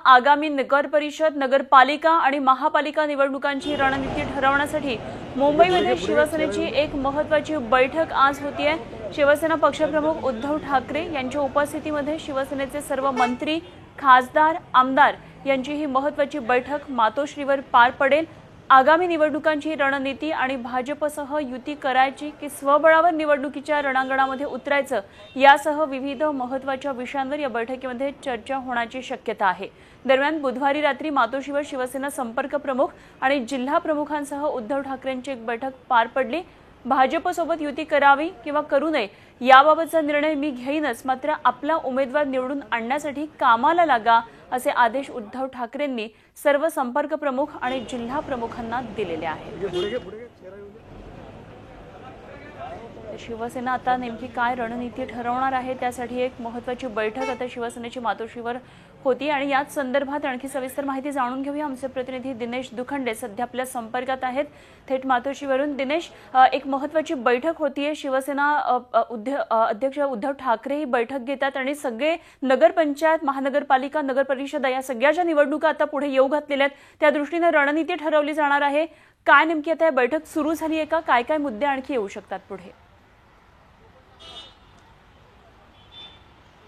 आगामी नगर परिषद, नगरपालिका आणि महापालिका निवडणुकांची रणनीती ठरवण्यासाठी मुंबईमध्ये शिवसेनेची एक महत्त्वाची बैठक आज होतीये। शिवसेना पक्षप्रमुख उद्धव ठाकरे यांच्या उपस्थितीमध्ये शिवसेनेचे सर्व मंत्री, खासदार, आमदार यांची ही महत्त्वाची बैठक मातोश्रीवर पार पडेल। आगामी निवडणुकांची रणनीती आणि भाजपसह युती करायची की स्वबळावर निवडणुकीच्या रणांगणामध्ये उतरायचं यासह विविध महत्त्वाच्या विषयांवर या बैठकीमध्ये चर्चा होण्याची शक्यता आहे। दरम्यान बुधवारी रात्री मातोश्रीवर शिवसेना संपर्क प्रमुख आणि जिल्हा प्रमुखांसह उद्धव ठाकरेंची एक बैठक पार पडली। भाजपसोबत युती करावी किंवा करू नये याबाबतचा निर्णय मी घेईनच, मात्र आपला उमेदवार निवडून आणण्यासाठी कामाला लागा असे आदेश उद्धव ठाकरेंनी सर्व संपर्क प्रमुख आणि जिल्हा प्रमुखांना दिलेले आहेत। शिवसेना आता नेमकी काय रणनीती ठरवणार आहे त्यासाठी एक महत्त्वाची बैठक आता शिवसेनेची मातोश्रीवर होती आणि याच संदर्भात आणखी सविस्तर माहिती जाणून घेऊया। आमचे प्रतिनिधी दिनेश दुखंडे सध्या आपल्या संपर्कात आहेत थेट मातोश्रीवरून। दिनेश, एक महत्त्वाची बैठक होतीये, शिवसेना अध्यक्ष उद्धव ठाकरे ही बैठक घेतात आणि सगळे नगरपंचायत, महानगरपालिका, नगर परिषद या सगळ्याच्या निवडणुका आता पुढे येऊ घातलेल्या आहेत। त्या दृष्टीने रणनीती ठरवली जाणार आहे। काय नेमकी आता बैठक सुरू झाली आहे का? काय काय मुद्दे आणखी येऊ शकतात पुढे?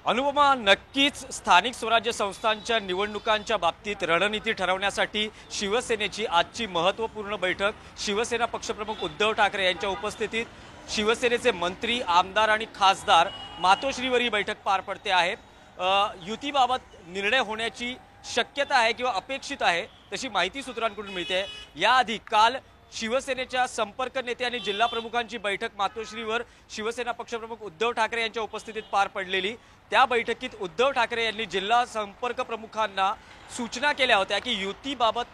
अनुपमा, नक्कीच स्थानिक स्वराज्य संस्थांच्या निवडणुकांच्या बाबतीत रणनीती ठरवण्यासाठी शिवसेनेची आजची महत्त्वपूर्ण बैठक शिवसेना पक्षप्रमुख उद्धव ठाकरे यांच्या उपस्थितीत शिवसेनेचे मंत्री, आमदार आणि खासदार मातोश्रीवर ही बैठक पार पडते आहे। युतीबाबत निर्णय होण्याची शक्यता आहे किंवा अपेक्षित आहे तशी माहिती सूत्रांकडून मिळते। याआधी काल शिवसेनेच्या संपर्क नेते आणि जिल्हा प्रमुखांची बैठक मातोश्रीवर शिवसेना पक्षप्रमुख उद्धव ठाकरे यांच्या उपस्थितीत पार पडलेली। त्या बैठकीत उद्धव ठाकरे यांनी जिल्हा संपर्क प्रमुखांना सूचना केल्या होत्या की युतीबाबत,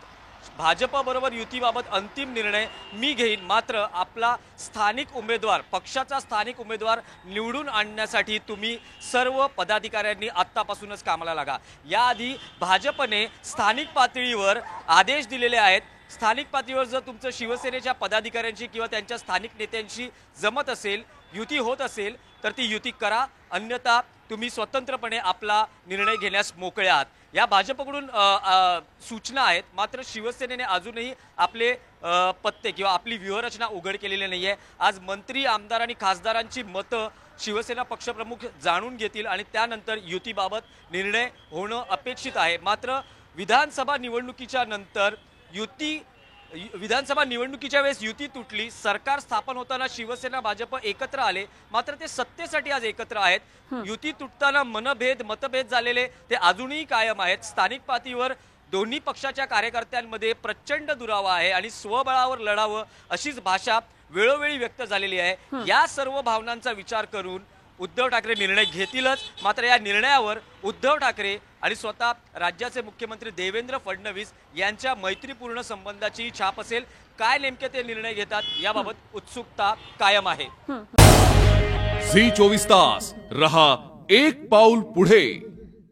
भाजपबरोबर युतीबाबत अंतिम निर्णय मी घेईन, मात्र आपला स्थानिक उमेदवार, पक्षाचा स्थानिक उमेदवार निवडून आणण्यासाठी तुम्ही सर्व पदाधिकाऱ्यांनी आत्तापासूनच कामाला लागा। याआधी भाजपने स्थानिक पातळीवर आदेश दिलेले आहेत। स्थानिक पातळीवर जर तुमचं शिवसेनेच्या पदाधिकाऱ्यांशी किंवा त्यांच्या स्थानिक नेत्यांशी जमत असेल, युती होत असेल तर ती युती करा, अन्यथा तुम्ही स्वतंत्रपणे आपला निर्णय घेण्यास मोकळे आहात। या भाजपकडून सूचना आहेत, मात्र शिवसेनेने अजूनही आपले पत्ते किंवा आपली व्यूहरचना उघड केलेली नाहीये। आज मंत्री, आमदार आणि खासदारांची मतं शिवसेना पक्षप्रमुख जाणून घेतील आणि त्यानंतर युतीबाबत निर्णय होणं अपेक्षित आहे। मात्र विधानसभा निवडणुकीच्या नंतर विधानसभा निवडणुकीच्या वेळेस युती तुटली, सरकार स्थापन होताना शिवसेना भाजप एकत्र आले, मात्र ते सत्तेसाठी आज एकत्र आहेत। युती तुटताना मतभेद झालेले ते अजूनही कायम आहेत। स्थानिक पातळीवर दोन्ही पक्षाच्या कार्यकर्त्यांमध्ये प्रचंड दुरावा आहे आणि स्वबळावर लढावं अशीच भाषा वेळोवेळी व्यक्त झालेली आहे। या सर्व भावनांचा विचार करून उद्धव ठाकरे निर्णय घेतीलच, मात्र या निर्णयावर उद्धव ठाकरे आणि स्वतः राज्याचे मुख्यमंत्री देवेंद्र फडणवीस यांच्या मैत्रीपूर्ण संबंधाची छाप असेल। काय नेमके ते निर्णय घेतात याबाबत उत्सुकता कायम आहे। झी 24 तास रहा एक पाऊल पुढे।